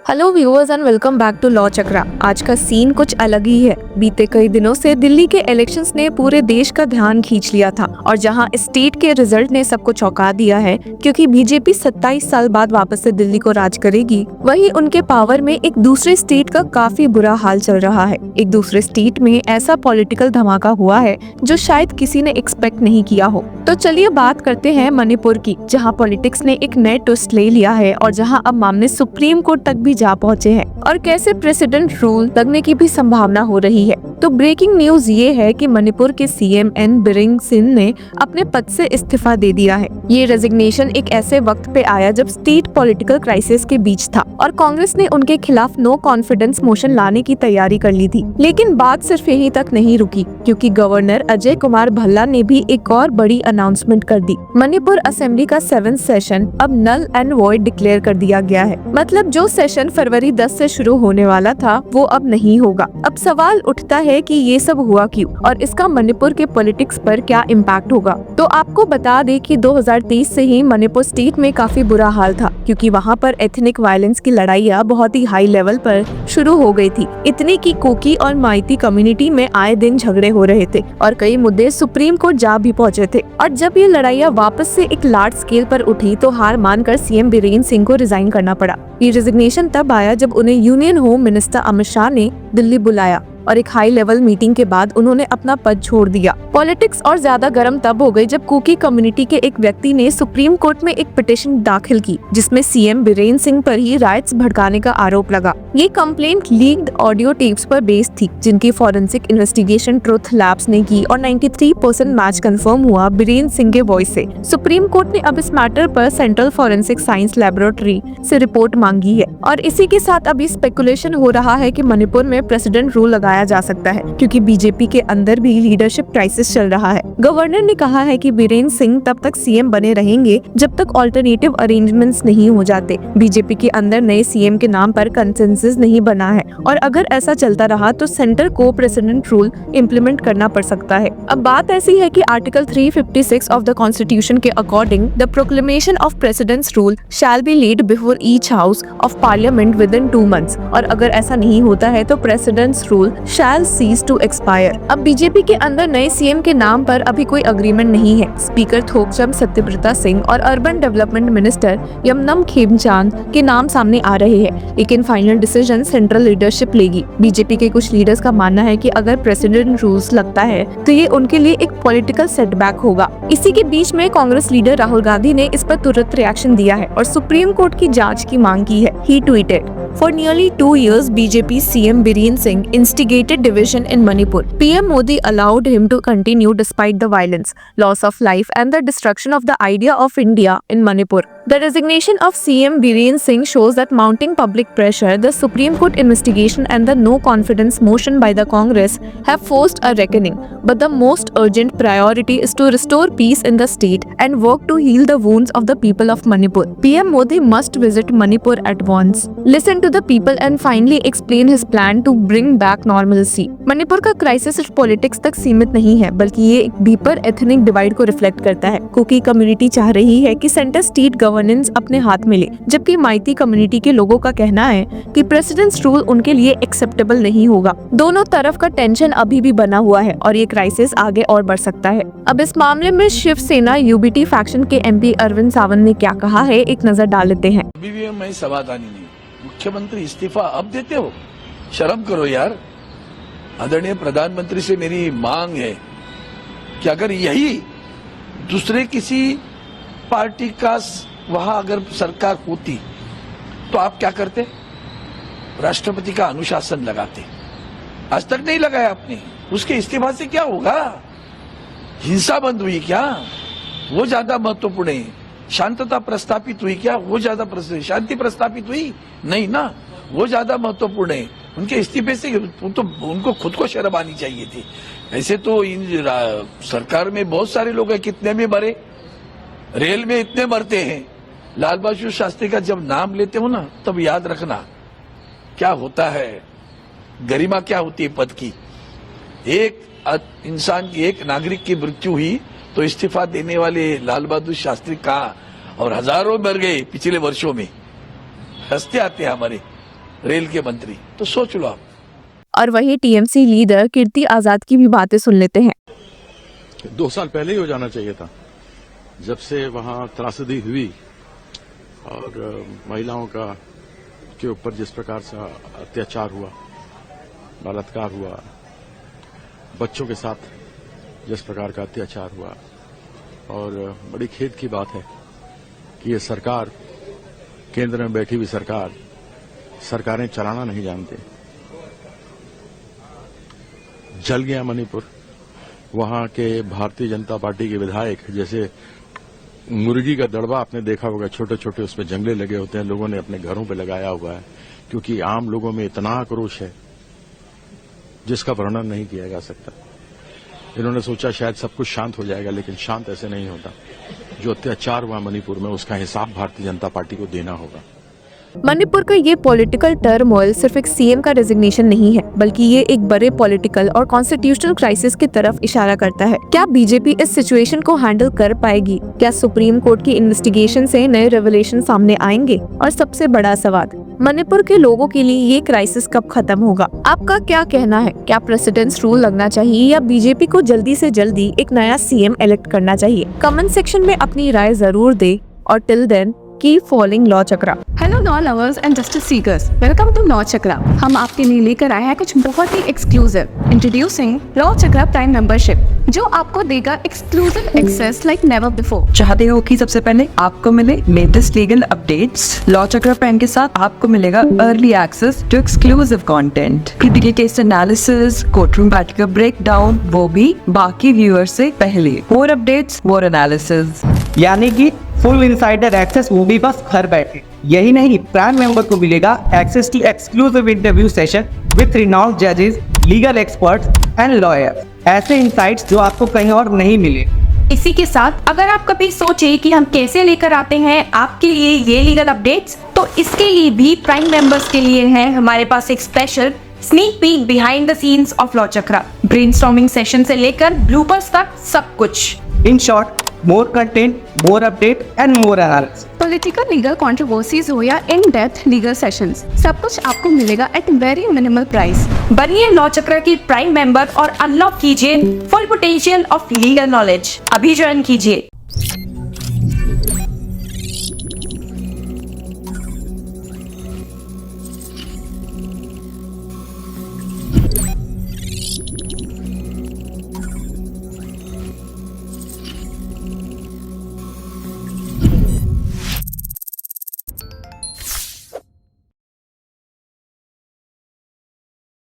Hello viewers and welcome back to law Chakra. आज का scene कुछ अलग ही है। बीते कई दिनों से दिल्ली के इलेक्शंस ने पूरे देश का ध्यान खींच लिया था और जहां स्टेट के रिजल्ट ने सबको चौंका दिया है क्योंकि बीजेपी 27 साल बाद वापस से दिल्ली को राज करेगी, वहीं उनके पावर में एक दूसरे स्टेट का काफी बुरा हाल चल रहा है। एक दूसरे स्टेट में ऐसा पॉलिटिकल धमाका हुआ है जो शायद किसी ने एक्सपेक्ट नहीं किया हो। तो चलिए बात करते हैं मणिपुर की, जहाँ पॉलिटिक्स ने एक नए ट्विस्ट ले लिया है और जहाँ अब मामले सुप्रीम कोर्ट तक भी जा पहुंचे हैं और कैसे प्रेसिडेंट रूल लगने की भी संभावना हो रही है। तो ब्रेकिंग न्यूज ये है कि मणिपुर के सीएम एन बिरेन सिंह ने अपने पद से इस्तीफा दे दिया है। ये रेजिग्नेशन एक ऐसे वक्त पे आया जब स्टेट पॉलिटिकल क्राइसिस के बीच था और कांग्रेस ने उनके खिलाफ नो कॉन्फिडेंस मोशन लाने की तैयारी कर ली थी। लेकिन बात सिर्फ यहीं तक नहीं रुकी क्योंकि गवर्नर अजय कुमार भल्ला ने भी एक और बड़ी अनाउंसमेंट कर दी। मणिपुर असेंबली का 7th सेशन अब नल एंड वॉइड डिक्लेयर कर दिया गया है। मतलब जो सेशन फरवरी 10 से शुरू होने वाला था वो अब नहीं होगा। अब सवाल उठता है कि ये सब हुआ क्यों और इसका मणिपुर के पॉलिटिक्स पर क्या इम्पैक्ट होगा। तो आपको बता दें कि 2023 से ही मणिपुर स्टेट में काफी बुरा हाल था क्योंकि वहाँ पर एथनिक वायलेंस की लड़ाइयाँ बहुत ही हाई लेवल पर शुरू हो गई थी। इतनी की कुकी और माइती कम्युनिटी में आए दिन झगड़े हो रहे थे और कई मुद्दे सुप्रीम कोर्ट जा भी पहुँचे थे। और जब ये लड़ाइयाँ वापस से एक लार्ज स्केल पर उठी तो हार मानकर सीएम बीरेन सिंह को रिजाइन करना पड़ा। ये रेजिग्नेशन तब आया जब उन्हें union home minister Amit Shah ने दिल्ली बुलाया और एक हाई लेवल मीटिंग के बाद उन्होंने अपना पद छोड़ दिया। पॉलिटिक्स और ज्यादा गर्म तब हो गई जब कुकी कम्युनिटी के एक व्यक्ति ने सुप्रीम कोर्ट में एक पिटीशन दाखिल की जिसमें सीएम बीरेन सिंह पर ही राइट्स भड़काने का आरोप लगा। ये कंप्लेंट लीक्ड ऑडियो टेप्स पर बेस्ड थी जिनकी फॉरेंसिक इन्वेस्टिगेशन ट्रुथ लैब्स ने की और 93% मैच कंफर्म हुआ बीरेन सिंह के वॉइस से। सुप्रीम कोर्ट ने अब इस मैटर पर सेंट्रल फॉरेंसिक साइंस लेबोरेटरी से रिपोर्ट मांगी है और इसी के साथ अभी स्पेकुलेशन हो रहा है कि मणिपुर में प्रेसिडेंट रूल लगाया जा सकता है क्योंकि बीजेपी के अंदर भी लीडरशिप क्राइसिस चल रहा है। गवर्नर ने कहा है कि बीरेन सिंह तब तक सीएम बने रहेंगे जब तक ऑल्टरनेटिव अरेंजमेंट्स नहीं हो जाते। बीजेपी के अंदर नए सीएम के नाम पर कंसेंसस नहीं बना है और अगर ऐसा चलता रहा तो सेंटर को प्रेसिडेंट रूल इम्प्लीमेंट करना पड़ सकता है। अब बात ऐसी है कि आर्टिकल 356 ऑफ द कॉन्स्टिट्यूशन के according the proclamation of presidents rule shall be laid before each house of parliament within 2 months और अगर ऐसा नहीं होता है तो presidents rule shall cease to expire. अब बीजेपी के अंदर नए सीएम के नाम पर अभी कोई अग्रीमेंट नहीं है। स्पीकर थोकचम सत्यव्रता सिंह और अर्बन डेवलपमेंट मिनिस्टर यमनम खेमचांद के नाम सामने आ रहे हैं, लेकिन फाइनल डिसीजन सेंट्रल लीडरशिप लेगी। बीजेपी के कुछ लीडर्स का मानना है कि अगर प्रेसिडेंट रूल्स लगता है तो ये उनके लिए एक पॉलिटिकल सेटबैक होगा। इसी के बीच में कांग्रेस लीडर राहुल गांधी ने इस पर तुरंत रिएक्शन दिया है और सुप्रीम कोर्ट की जांच की मांग की है। He tweeted, For nearly 2 years, BJP CM Biren Singh instigated division in Manipur. PM Modi allowed him to continue despite the violence, loss of life and the destruction of the idea of India in Manipur. The resignation of CM Biren Singh shows that mounting public pressure, the Supreme Court investigation and the no confidence motion by the Congress have forced a reckoning. But the most urgent priority is to restore peace in the state and work to heal the wounds of the people of Manipur. PM Modi must visit Manipur at once. Listen to the people and finally explain his plan to bring back normalcy. Manipur का crisis सिर्फ politics तक सीमित नहीं है बल्कि ये एक deeper ethnic divide को रिफ्लेक्ट करता है। कुकी कम्युनिटी चाह रही है कि सेंटर स्टेट गवर्नेंस अपने हाथ में ले, जबकि माइती कम्युनिटी के लोगों का कहना है कि प्रेसिडेंट्स रूल उनके लिए एक्सेप्टेबल नहीं होगा। दोनों तरफ का टेंशन अभी भी बना हुआ है और ये क्राइसिस आगे और बढ़ सकता है। अब इस मामले में शिवसेना यूबीटी फैक्शन के एमपी अरविंद सावंत ने क्या कहा है, एक नजर डाल लेते हैं। अभी भी मैं समाधानी नहीं। मुख्यमंत्री इस्तीफा अब देते हो? शर्म करो यार। आदरणीय प्रधानमंत्री से मेरी मांग है कि अगर यही दूसरे किसी पार्टी का वहां अगर सरकार होती तो आप क्या करते? राष्ट्रपति का अनुशासन लगाते। आज तक नहीं लगाया आपने। उसके इस्तीफा से क्या होगा? हिंसा बंद हुई क्या? वो ज्यादा महत्वपूर्ण है। शांतता प्रस्थापित हुई क्या? वो ज्यादा शांति प्रस्थापित हुई नहीं ना, वो ज्यादा महत्वपूर्ण है। उनके इस्तीफे से तो उनको खुद को शर्म आनी चाहिए थी। ऐसे तो इन सरकार में बहुत सारे लोग हैं, कितने में मरे, रेल में इतने मरते हैं। लाल बहादुर शास्त्री का जब नाम लेते हो ना तब याद रखना क्या होता है, गरिमा क्या होती है पद की। एक इंसान की, एक नागरिक की मृत्यु हुई तो इस्तीफा देने वाले लाल बहादुर शास्त्री का और हजारों मर गए पिछले वर्षों में। हंसते आते हैं हमारे रेल के मंत्री, तो सोच लो आप। और वही टीएमसी लीडर कीर्ति आजाद की भी बातें सुन लेते हैं। 2 साल पहले ही हो जाना चाहिए था, जब से वहां त्रासदी हुई और महिलाओं का के ऊपर जिस प्रकार से अत्याचार हुआ, बलात्कार हुआ, बच्चों के साथ जिस प्रकार का अत्याचार हुआ। और बड़ी खेद की बात है कि ये सरकार, केंद्र में बैठी हुई सरकार, सरकारें चलाना नहीं जानते। जल गया मणिपुर। वहां के भारतीय जनता पार्टी के विधायक, जैसे मुर्गी का दड़बा आपने देखा होगा, छोटे छोटे उसमें जंगले लगे होते हैं, लोगों ने अपने घरों पे लगाया हुआ है, क्योंकि आम लोगों में इतना आक्रोश है जिसका वर्णन नहीं किया जा सकता। इन्होंने सोचा शायद सब कुछ शांत हो जाएगा, लेकिन शांत ऐसे नहीं होता। जो अत्याचार हुआ मणिपुर में, उसका हिसाब भारतीय जनता पार्टी को देना होगा। मणिपुर का ये पॉलिटिकल टर्मोइल सिर्फ एक सीएम का रेजिग्नेशन नहीं है, बल्कि ये एक बड़े पॉलिटिकल और कॉन्स्टिट्यूशनल क्राइसिस की तरफ इशारा करता है। क्या बीजेपी इस सिचुएशन को हैंडल कर पाएगी? क्या सुप्रीम कोर्ट की इन्वेस्टिगेशन से नए रेवलेशन सामने आएंगे? और सबसे बड़ा सवाल, मणिपुर के लोगों के लिए ये क्राइसिस कब खत्म होगा? आपका क्या कहना है? क्या प्रेसिडेंट्स रूल लगना चाहिए या बीजेपी को जल्दी से जल्दी एक नया सीएम इलेक्ट करना चाहिए? कमेंट सेक्शन में अपनी राय जरूर दे और till then keep following law Chakra. Hello law lovers and justice seekers, welcome to law Chakra. हम आपके लिए लेकर आए हैं कुछ बहुत ही exclusive. Introducing law Chakra prime membership, जो आपको देगा exclusive access like never before. चाहते हो कि सबसे पहले आपको मिले latest legal updates? Law Chakra prime के साथ आपको मिलेगा early access to exclusive content, critical case analysis, courtroom battle का ब्रेकडाउन, वो भी बाकी व्यूअर्स से पहले। मोर अपडेट्स, मोर एनालिसिस, यानी कि फुल इनसाइडर एक्सेस, वो भी बस घर बैठे। यही नहीं, प्राइम मेंबर को मिलेगा access to exclusive interview session with renowned जजेस, लीगल एक्सपर्ट्स एंड लॉयर्स। ऐसे इनसाइट्स जो आपको कहीं और नहीं मिले। इसी के साथ अगर आप कभी सोचे कि हम कैसे लेकर आते हैं आपके लिए ये लीगल अपडेट्स, तो इसके लिए भी प्राइम मेंबर्स के लिए है हमारे पास एक special sneak peek behind the scenes of law chakra. Brainstorming session से लेकर ब्लूपर्स तक सब कुछ। In short, more content, more update and more analysis. Political legal controversies हो या इन डेप्थ लीगल सेशंस, सब कुछ आपको मिलेगा एट वेरी मिनिमल प्राइस। बनिए लॉ चक्र की प्राइम मेंबर और अनलॉक कीजिए full potential of legal knowledge. अभी ज्वाइन कीजिए।